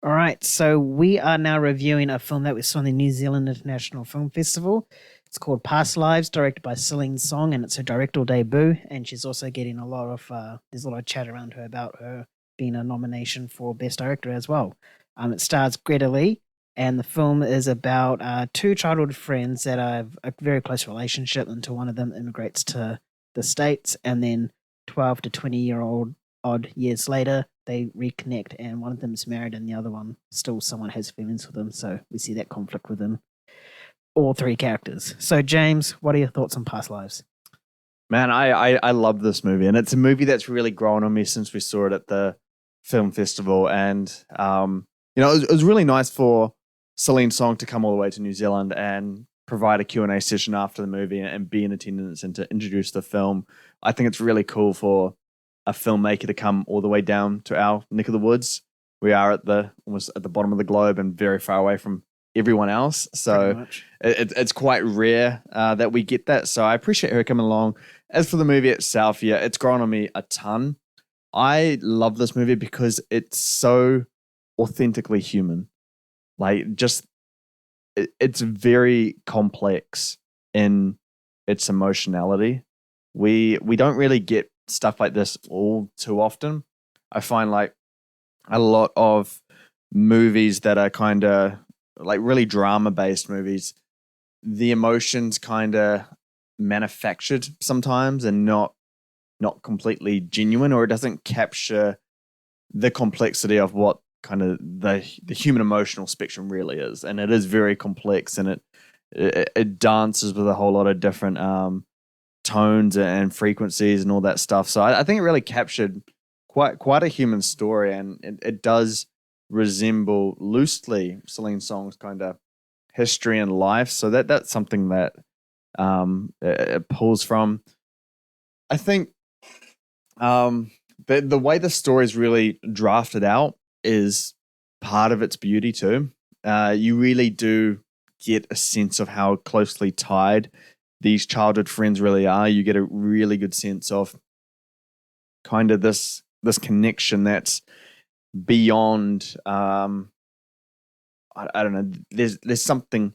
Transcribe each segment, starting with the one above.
All right, so we are now reviewing a film that we saw in the New Zealand International Film Festival. It's called Past Lives, directed by Celine Song, and it's her directorial debut. And she's also getting there's a lot of chat around her about her being a nomination for Best Director as well. It stars Greta Lee, and the film is about two childhood friends that have a very close relationship until one of them immigrates to the States, and then 12 to 20-year-old odd years later, they reconnect, and one of them is married, and the other one still someone has feelings for them. So we see that conflict within all three characters. So, James, what are your thoughts on Past Lives? Man, I love this movie, and it's a movie that's really grown on me since we saw it at the film festival. And it was really nice for Celine Song to come all the way to New Zealand and provide a Q&A session after the movie and be in attendance and to introduce the film. I think it's really cool for a filmmaker to come all the way down to our neck of the woods. We are almost at the bottom of the globe and very far away from everyone else. Pretty So much. it's quite rare that we get that. So I appreciate her coming along. As for the movie itself, yeah, it's grown on me a ton. I love this movie because it's so authentically human. Like, just it's very complex in its emotionality. We don't really get stuff like this all too often. I find like a lot of movies that are kind of like really drama based movies, the emotions kind of manufactured sometimes and not completely genuine, or it doesn't capture the complexity of what kind of the human emotional spectrum really is. And it is very complex, and it dances with a whole lot of different tones and frequencies and all that stuff. So I think it really captured quite a human story, and it does resemble loosely Celine Song's kind of history and life. So that's something that it pulls from. I think the way the story is really drafted out is part of its beauty too. You really do get a sense of how closely tied these childhood friends really are. You get a really good sense of kind of this connection that's beyond. I don't know. There's something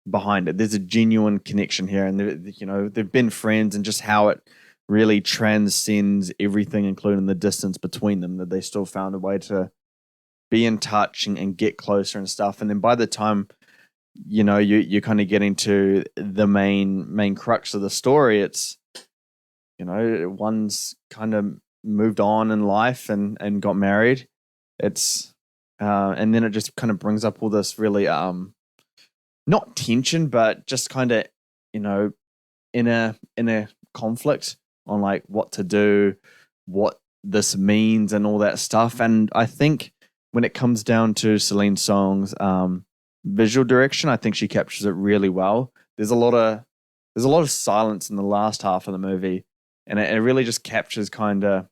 behind it. There's a genuine connection here, and they've been friends, and just how it really transcends everything, including the distance between them. That they still found a way to be in touch and get closer and stuff. And then by the time you're kind of getting to the main crux of the story, it's one's kind of moved on in life and got married. It's and then it just kind of brings up all this really not tension, but just kind of you know inner conflict on like what to do, what this means, and all that stuff. And I think when it comes down to Celine Song's visual direction, I think she captures it really well. There's a lot of silence in the last half of the movie, and it really just captures kind of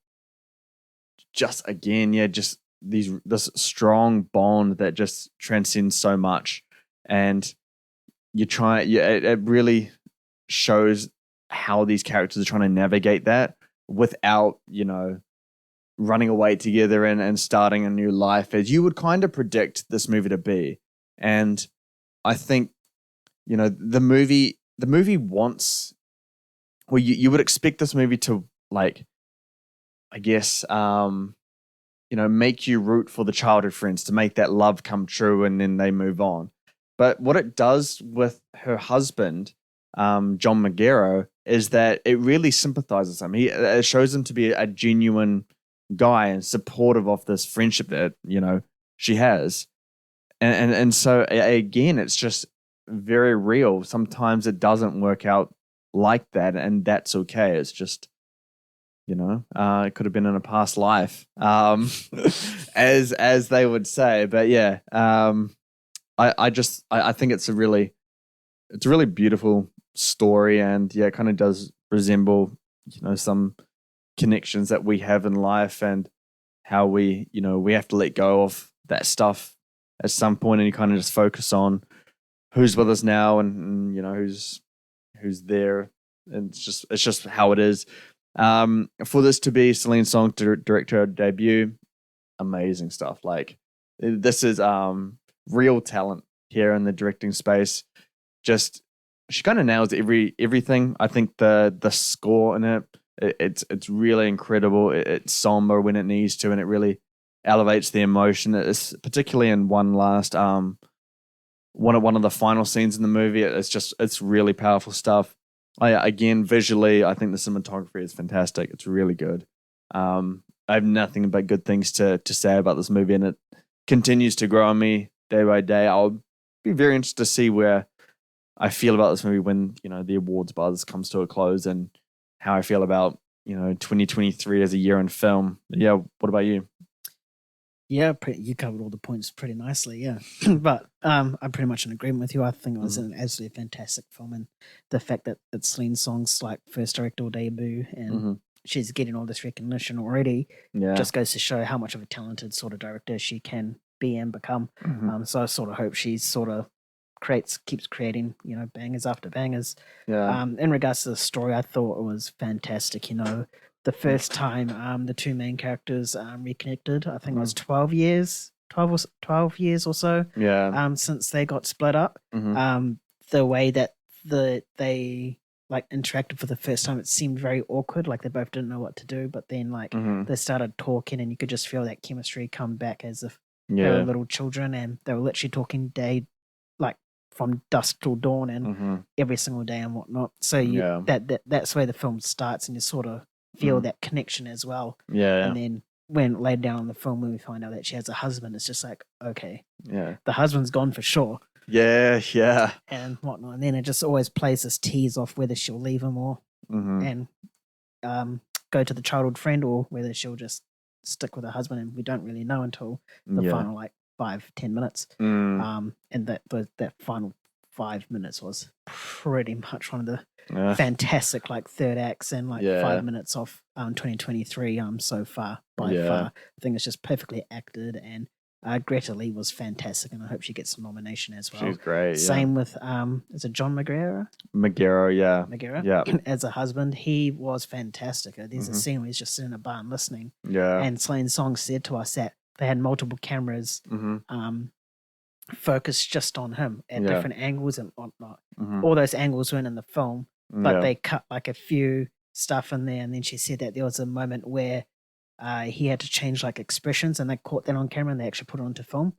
just again, yeah, just this strong bond that just transcends so much. And it really shows how these characters are trying to navigate that without running away together and starting a new life, as you would kind of predict this movie to be. And I think the movie wants, well, you would expect this movie to, like, I guess make you root for the childhood friends, to make that love come true, and then they move on. But what it does with her husband, John Magaro, is that it really sympathizes him. It shows him to be a genuine guy and supportive of this friendship that she has. And so again, it's just very real. Sometimes it doesn't work out like that, and that's okay. It's just it could have been in a past life, as they would say. But yeah, I think it's a really beautiful story, and yeah, it kind of does resemble some connections that we have in life, and how we have to let go of that stuff at some point, and you kind of just focus on who's with us now, and who's there, and it's just how it is. For this to be Celine Song's director debut, amazing stuff. Like, This is real talent here in the directing space. Just she kind of nails everything. I think the score in it's really incredible. It's somber when it needs to, and it really elevates the emotion. It's particularly in one of the final scenes in the movie. It's really powerful stuff. Again, visually, I think the cinematography is fantastic. It's really good. I have nothing but good things to say about this movie, and it continues to grow on me day by day. I'll be very interested to see where I feel about this movie when the awards buzz comes to a close, and how I feel about 2023 as a year in film. Yeah, what about you? Yeah, you covered all the points pretty nicely. Yeah, but I'm pretty much in agreement with you. I think it was an absolutely fantastic film, and the fact that it's Celine Song's like first directorial debut, and she's getting all this recognition already, just goes to show how much of a talented sort of director she can be and become. So I sort of hope she sort of keeps creating bangers after bangers. In regards to the story, I thought it was fantastic. The first time the two main characters reconnected, I think it was 12 years 12 years or so since they got split up. The way that they like interacted for the first time, it seemed very awkward, like they both didn't know what to do, but then like they started talking and you could just feel that chemistry come back as if they were little children, and they were literally talking day like from dusk till dawn and every single day and whatnot. So that's where the film starts, and you sort of feel that connection as well. And then when laid down in the film, when we find out that she has a husband, it's just like, okay, the husband's gone for sure. And whatnot. And then it just always plays this tease off whether she'll leave him or and go to the childhood friend, or whether she'll just stick with her husband, and we don't really know until the final like 5-10 minutes. And that final 5 minutes was pretty much one of the fantastic like third acts and like 5 minutes of 2023 so far by far. I think it's just perfectly acted, and Greta Lee was fantastic, and I hope she gets a nomination as well. She's great. Same with is it John McGarrett? McGarrett. As a husband, he was fantastic. There's a scene where he's just sitting in a bar and listening. And Celine Song said to us that they had multiple cameras focused just on him at different angles and whatnot. All those angles weren't in the film, but they cut like a few stuff in there. And then she said that there was a moment where he had to change like expressions, and they caught that on camera and they actually put it onto film.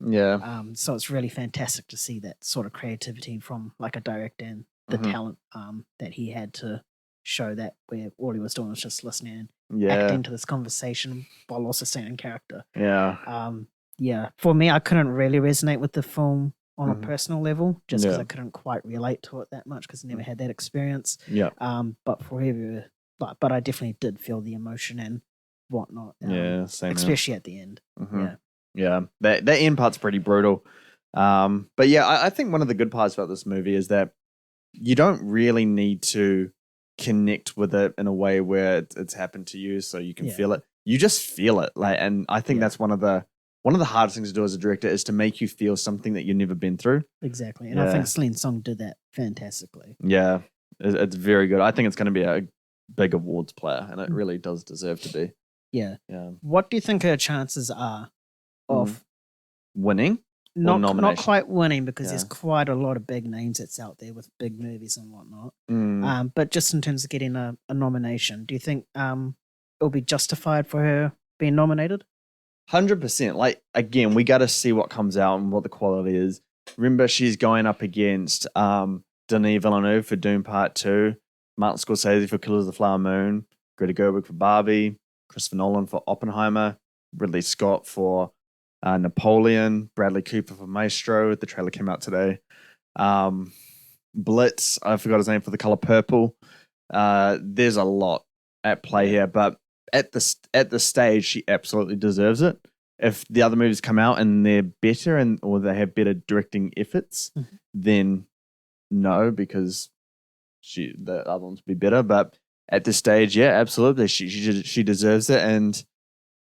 So it's really fantastic to see that sort of creativity from like a director, and the talent that he had to show that, where all he was doing was just listening and acting to this conversation while also staying in character. For me, I couldn't really resonate with the film on a personal level, just because I couldn't quite relate to it that much because I never had that experience. But but I definitely did feel the emotion and whatnot. Same especially at the end. That end part's pretty brutal. But I think one of the good parts about this movie is that you don't really need to connect with it in a way where it's happened to you, so you can feel it. You just feel it, and I think that's one of the hardest things to do as a director, is to make you feel something that you've never been through. Exactly, and I think Celine Song did that fantastically. It's very good. I think it's going to be a big awards player, and it really does deserve to be. What do you think her chances are of winning? Not quite winning, because there's quite a lot of big names that's out there with big movies and whatnot. But just in terms of getting a nomination, do you think it'll be justified for her being nominated? 100%. Like, again, we got to see what comes out and what the quality is. Remember, she's going up against Denis Villeneuve for Dune Part 2, Martin Scorsese for Killers of the Flower Moon, Greta Gerwig for Barbie, Christopher Nolan for Oppenheimer, Ridley Scott for Napoleon, Bradley Cooper for Maestro. The trailer came out today. Blitz, I forgot his name, for The Color Purple. There's a lot at play here, but at the stage, she absolutely deserves it. If the other movies come out and they're better or they have better directing efforts, then no, because the other ones would be better. But at this stage, absolutely, she deserves it. And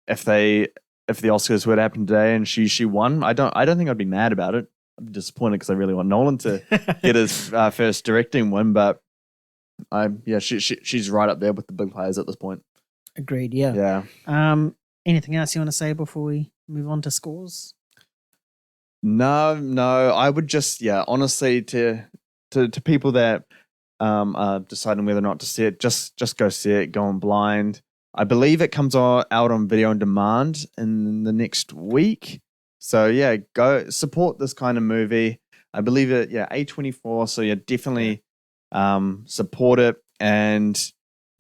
if the Oscars were to happen today and she won, I don't think I'd be mad about it. I'm disappointed because I really want Nolan to get his first directing win, but she's right up there with the big players at this point. Agreed. Yeah. Anything else you want to say before we move on to scores? No. I would just, honestly, to people that are deciding whether or not to see it, just go see it. Go on blind. I believe it comes out on video on demand in the next week. So yeah, go support this kind of movie. I believe it. Yeah, A24. So yeah, definitely support it. And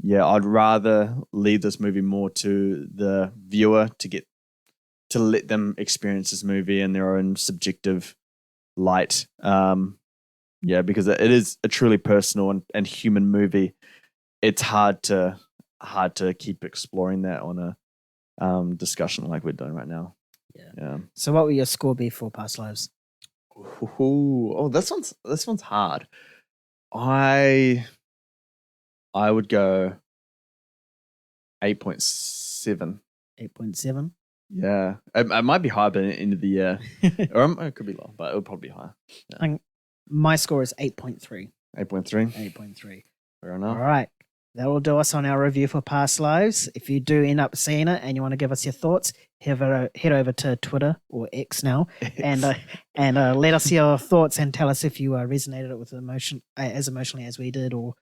yeah, I'd rather leave this movie more to the viewer to let them experience this movie in their own subjective light. Because it is a truly personal and human movie. It's hard to keep exploring that on a discussion like we're doing right now. Yeah. So what would your score be for Past Lives? Oh, this one's hard. I would go 8.7. 8.7. Yeah, it might be higher by the end of the year, or it could be low, but it would probably be higher. Yeah. My score is 8.3. 8.3. 8.3. Fair enough. All right. That will do us on our review for Past Lives. If you do end up seeing it and you want to give us your thoughts, head over to Twitter or X now and let us your thoughts and tell us if you resonated with as emotionally as we did, or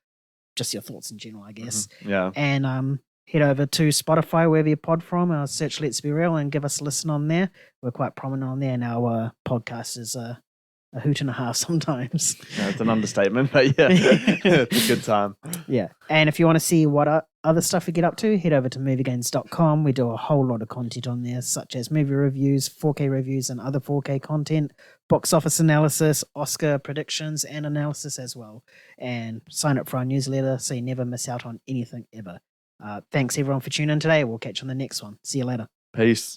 just your thoughts in general, I guess. Mm-hmm. Yeah. And head over to Spotify, wherever you pod from, search Let's Be Real and give us a listen on there. We're quite prominent on there, and our podcast is a hoot and a half sometimes. Yeah, it's an understatement, but yeah, it's a good time. Yeah. And if you want to see what other stuff we get up to, head over to moviegains.com. We do a whole lot of content on there, such as movie reviews, 4K reviews, and other 4K content, box office analysis, Oscar predictions, and analysis as well. And sign up for our newsletter so you never miss out on anything ever. Thanks everyone for tuning in today. We'll catch you on the next one. See you later. Peace.